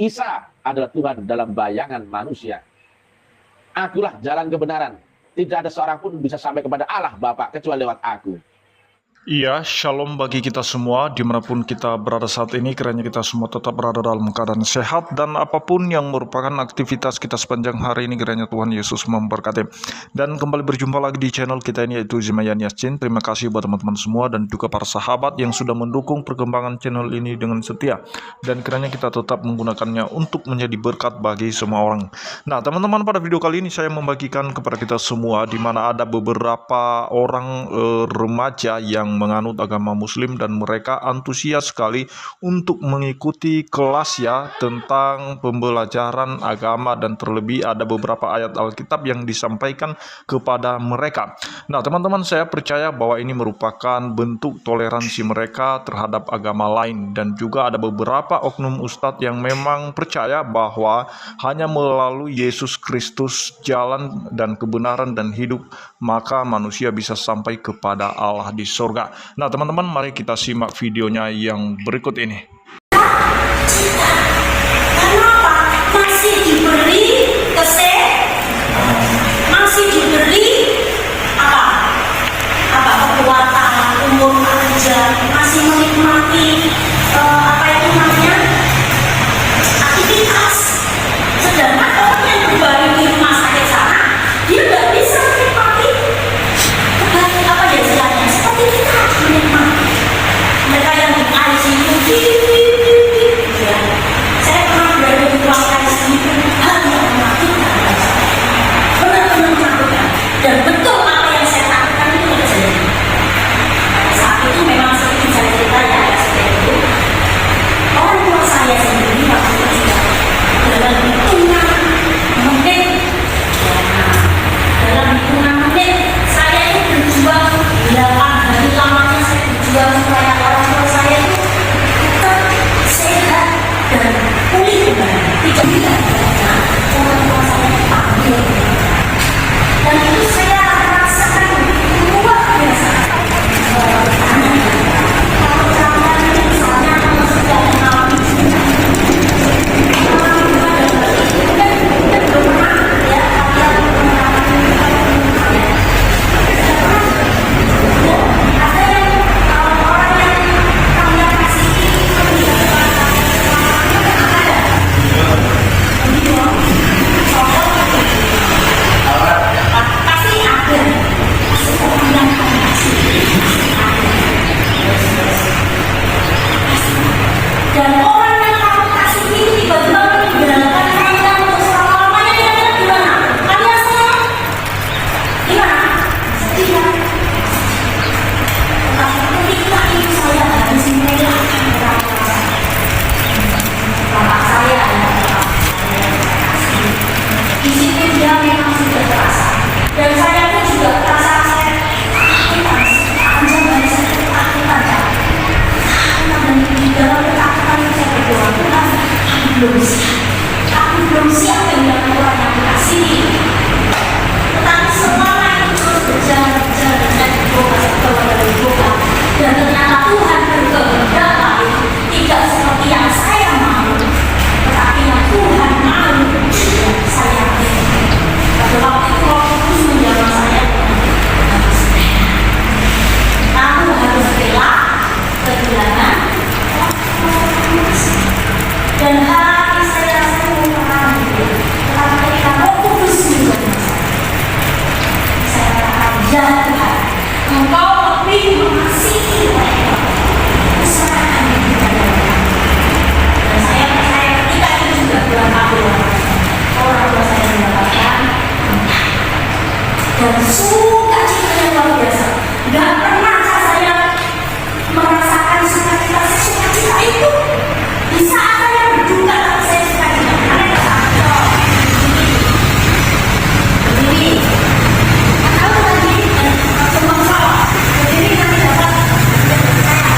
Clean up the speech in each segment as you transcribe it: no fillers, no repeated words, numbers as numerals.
Isa adalah Tuhan dalam bayangan manusia. Akulah jalan kebenaran. Tidak ada seorang pun bisa sampai kepada Allah Bapa kecuali lewat aku. Iya, shalom bagi kita semua dimanapun kita berada saat ini. Kiranya kita semua tetap berada dalam keadaan sehat, dan apapun yang merupakan aktivitas kita sepanjang hari ini, kiranya Tuhan Yesus memberkati. Dan kembali berjumpa lagi di channel kita ini, yaitu Zimayan Yasin. Terima kasih buat teman-teman semua dan juga para sahabat yang sudah mendukung perkembangan channel ini dengan setia, dan kiranya kita tetap menggunakannya untuk menjadi berkat bagi semua orang. Nah teman-teman, pada video kali ini saya membagikan kepada kita semua di mana ada beberapa orang remaja yang menganut agama Muslim, dan mereka antusias sekali untuk mengikuti kelas ya tentang pembelajaran agama, dan terlebih ada beberapa ayat Alkitab yang disampaikan kepada mereka. Nah teman-teman, saya percaya bahwa ini merupakan bentuk toleransi mereka terhadap agama lain, dan juga ada beberapa oknum ustadz yang memang percaya bahwa hanya melalui Yesus Kristus jalan dan kebenaran dan hidup, maka manusia bisa sampai kepada Allah di surga. Nah teman-teman, mari kita simak videonya yang berikut ini. Kenapa masih diberi masih diberi kekuatan, umur panjang, masih menikmati aktivitas. Sedangkan orang yang kembali di rumah sakit sana, dia nggak bisa menikmati seperti kita menikmati. Mereka yang di ICU, ya. Saya pernah berada di ruang ICU, hanya menakutkan. Benar-benar menakutkan. Dan betul apa yang saya takutkan itu terjadi. Saat itu memang seperti saya cerita ya, seperti itu. Orang tua saya sendiri waktu itu juga dalam hitungan menit, saya itu berjuang 8 hari lamanya, saya berjuang supaya orang tua saya itu tetap sehat dan pulih kembali. Tidak bisa orang tua saya dipanggil, dan itu saya rasakan luar biasa. Kalau jangan misalnya kalau sudah mengalami dan orang yang kamu kasih ini tiba-tiba meninggalkan kalian untuk selama-lamanya, kalian gimana? Kalian senang? Gimana? Sedih ya? Tetapi ketika ibu saya harus menyerahkan orang-orang saya, bapak saya adalah bapak saya yang kasih. Di situ dia memang sudah terasa, dan saya pun juga terasa saya ketakutan. Sepanjang hari saya ketakutan ya. Dan di dalam ketakutan saya berdoa, Tuhan, aku belum siap dengan orang yang dikasihi. Tetapi selama itu terus berjalan dan dibuka, dan ternyata Tuhan berkehendak lain, tidak seperti yang saya mau, tetapi yang Tuhan mau yang saya pilih. Pada waktu itu Roh Kudus menjawab saya, kamu harus rela kehilangan dan hati saya rasa memahami. Tetapi ketika Roh Kudus menjawab saya katakan, ya Tuhan, Engkau lebih mengasihi mereka, serahkan diri kepada mereka. Dan saya percaya ketika itu juga bulan April orang tua saya mendapatkan dan sukacita yang luar biasa. Gak pernah saya merasakan sukacita itu di saat saya berduka, tapi saya sukacita karena berdiri kalau tadi semua salah berdiri nanti dapat saya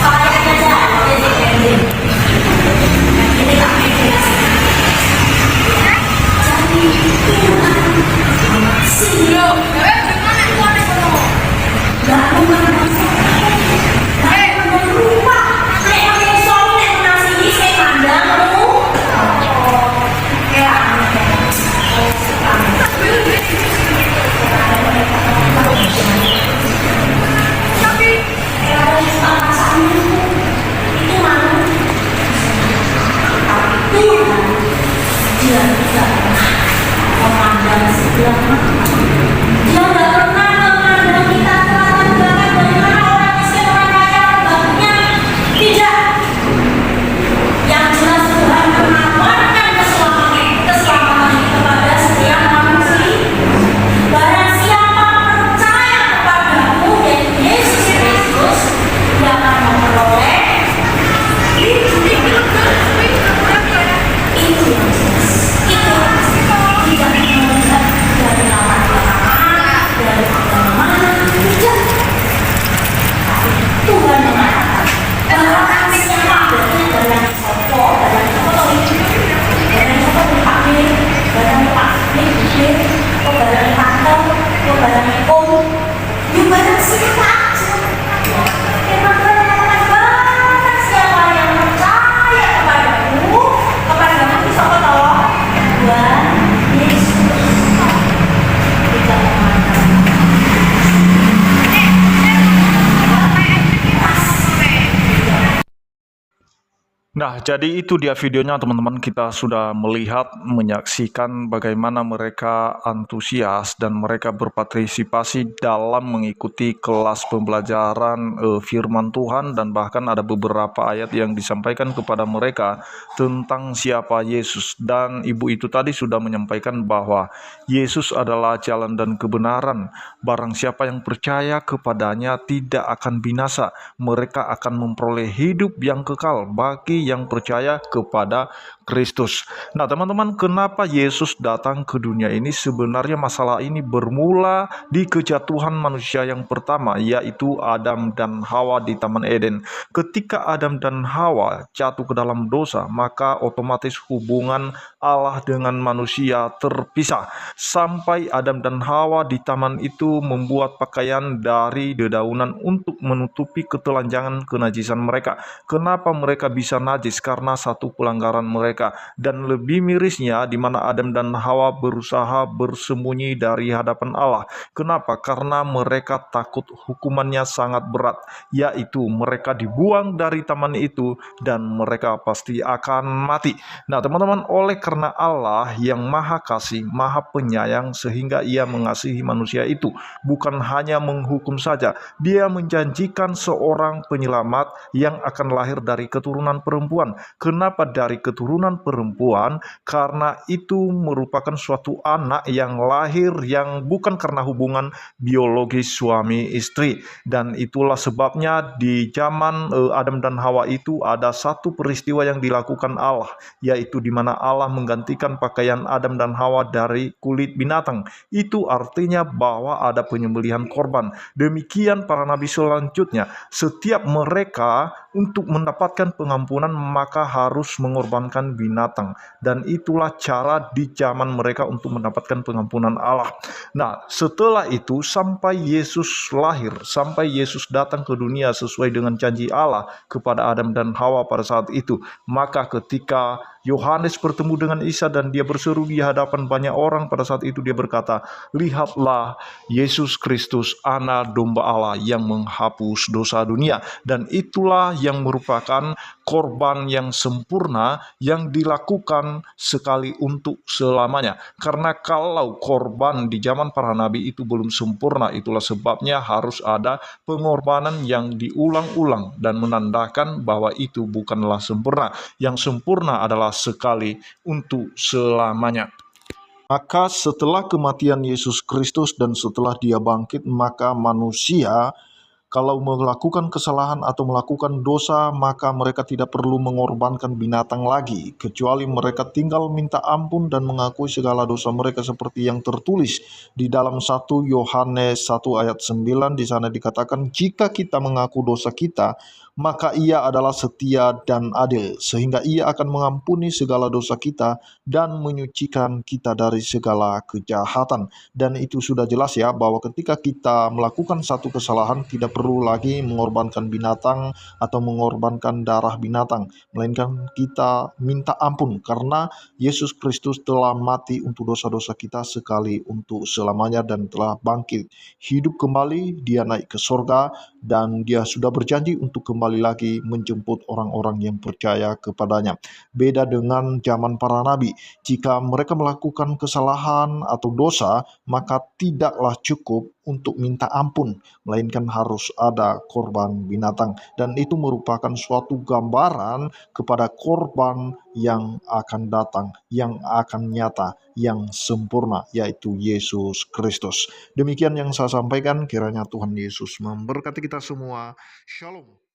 apa yang aja ini tak mediasi. Jadi Tuhan siap gak memandang saya, gak memandang rupa, kayak pakai suami yang Dia tidak pernah memandang sebelah mata. Dia tidak pernah memandang kita ke latar belakang bagaimana orang miskin, orang kaya, banyak. Tidak. Yang jelas Tuhan menawarkan keselamatan ini kepada setiap manusia. Barang siapa percaya kepadamu dan Yesus Kristus, dia akan memperoleh itu yang jelas. Itu yang jelas. Tidak melihat dari latar belakang mana, dari agama mana, tidak. Tapi Tuhan mengatakan barang siapa berarti barang sopo, barang sopo ini, barang sopo dipanggil, barang dipanggil, barang pantau, barang om, ya barang siapa aja. Firman Tuhan mengatakan barang siapa yang percaya kepadamu itu siapa tahu? Tuhan Yesus. Tidak memandang. Nah, jadi itu dia videonya teman-teman. Kita sudah melihat, menyaksikan bagaimana mereka antusias dan mereka berpartisipasi dalam mengikuti kelas pembelajaran firman Tuhan, dan bahkan ada beberapa ayat yang disampaikan kepada mereka tentang siapa Yesus. Dan ibu itu tadi sudah menyampaikan bahwa Yesus adalah jalan dan kebenaran. Barang siapa yang percaya kepadanya tidak akan binasa, mereka akan memperoleh hidup yang kekal bagi yang percaya kepada Kristus. Nah teman-teman, kenapa Yesus datang ke dunia ini? Sebenarnya masalah ini bermula di kejatuhan manusia yang pertama, yaitu Adam dan Hawa di Taman Eden. Ketika Adam dan Hawa jatuh ke dalam dosa, maka otomatis hubungan Allah dengan manusia terpisah. Sampai Adam dan Hawa di taman itu membuat pakaian dari dedaunan untuk menutupi ketelanjangan kenajisan mereka. Kenapa mereka bisa najis? Karena satu pelanggaran mereka. Dan lebih mirisnya, di mana Adam dan Hawa berusaha bersembunyi dari hadapan Allah. Kenapa? Karena mereka takut hukumannya sangat berat, yaitu mereka dibuang dari taman itu dan mereka pasti akan mati. Nah teman-teman, oleh karena Allah yang maha kasih, maha penyayang, sehingga ia mengasihi manusia itu, bukan hanya menghukum saja, dia menjanjikan seorang penyelamat yang akan lahir dari keturunan perempuan. Kenapa dari keturunan perempuan? Karena itu merupakan suatu anak yang lahir yang bukan karena hubungan biologis suami istri. Dan itulah sebabnya di zaman Adam dan Hawa itu ada satu peristiwa yang dilakukan Allah, yaitu di mana Allah menggantikan pakaian Adam dan Hawa dari kulit binatang. Itu artinya bahwa ada penyembelihan korban. Demikian para nabi selanjutnya, setiap mereka untuk mendapatkan pengampunan maka harus mengorbankan binatang, dan itulah cara di zaman mereka untuk mendapatkan pengampunan Allah. Nah setelah itu sampai Yesus lahir, sampai Yesus datang ke dunia sesuai dengan janji Allah kepada Adam dan Hawa pada saat itu, maka ketika Yohanes bertemu dengan Isa dan dia berseru di hadapan banyak orang, pada saat itu dia berkata, "Lihatlah Yesus Kristus, anak domba Allah yang menghapus dosa dunia." Dan itulah yang merupakan korban yang sempurna yang dilakukan sekali untuk selamanya. Karena kalau korban di zaman para nabi itu belum sempurna, itulah sebabnya harus ada pengorbanan yang diulang-ulang dan menandakan bahwa itu bukanlah sempurna. Yang sempurna adalah sekali untuk selamanya. Maka setelah kematian Yesus Kristus dan setelah dia bangkit, maka manusia kalau melakukan kesalahan atau melakukan dosa, maka mereka tidak perlu mengorbankan binatang lagi, kecuali mereka tinggal minta ampun dan mengakui segala dosa mereka seperti yang tertulis di dalam 1 Yohanes 1 ayat 9. Di sana dikatakan, "Jika kita mengaku dosa kita, maka ia adalah setia dan adil, sehingga ia akan mengampuni segala dosa kita dan menyucikan kita dari segala kejahatan." Dan itu sudah jelas ya, bahwa ketika kita melakukan satu kesalahan, tidak perlu lagi mengorbankan binatang atau mengorbankan darah binatang, melainkan kita minta ampun, karena Yesus Kristus telah mati untuk dosa-dosa kita sekali untuk selamanya dan telah bangkit hidup kembali. Dia naik ke sorga dan dia sudah berjanji untuk kembali lagi menjemput orang-orang yang percaya kepadanya. Beda dengan zaman para nabi, jika mereka melakukan kesalahan atau dosa, maka tidaklah cukup untuk minta ampun, melainkan harus ada korban binatang. Dan itu merupakan suatu gambaran kepada korban yang akan datang, yang akan nyata, yang sempurna, yaitu Yesus Kristus. Demikian yang saya sampaikan, kiranya Tuhan Yesus memberkati kita semua. Shalom.